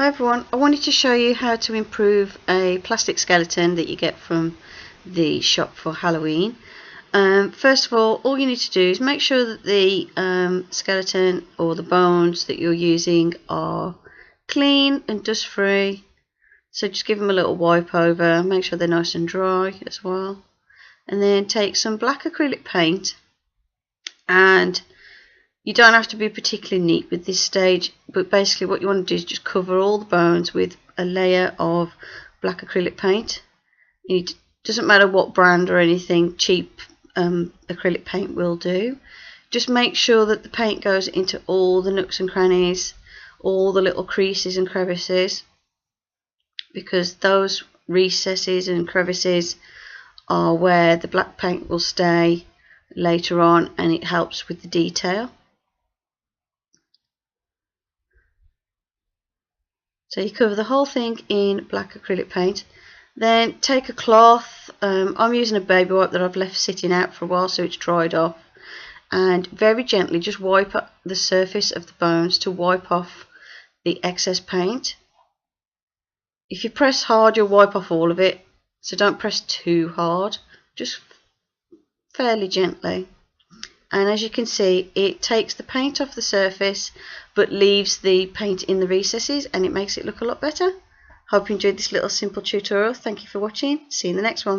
Hi everyone, I wanted to show you how to improve a plastic skeleton that you get from the shop for Halloween. First of all you need to do is make sure that the skeleton or the bones that you're using are clean and dust free. So just give them a little wipe over, make sure they're nice and dry as well. And then take some black acrylic paint, and you don't have to be particularly neat with this stage, but basically what you want to do is just cover all the bones with a layer of black acrylic paint. It doesn't matter what brand or anything, cheap acrylic paint will do. Just make sure that the paint goes into all the nooks and crannies, all the little creases and crevices, because those recesses and crevices are where the black paint will stay later on, and it helps with the detail. So you cover the whole thing in black acrylic paint. Then take a cloth, I'm using a baby wipe that I've left sitting out for a while so it's dried off, and very gently just wipe up the surface of the bones to wipe off the excess paint. If you press hard you'll wipe off all of it, so don't press too hard, just fairly gently. And as you can see, it takes the paint off the surface but leaves the paint in the recesses, and it makes it look a lot better. Hope you enjoyed this little simple tutorial. Thank you for watching. See you in the next one.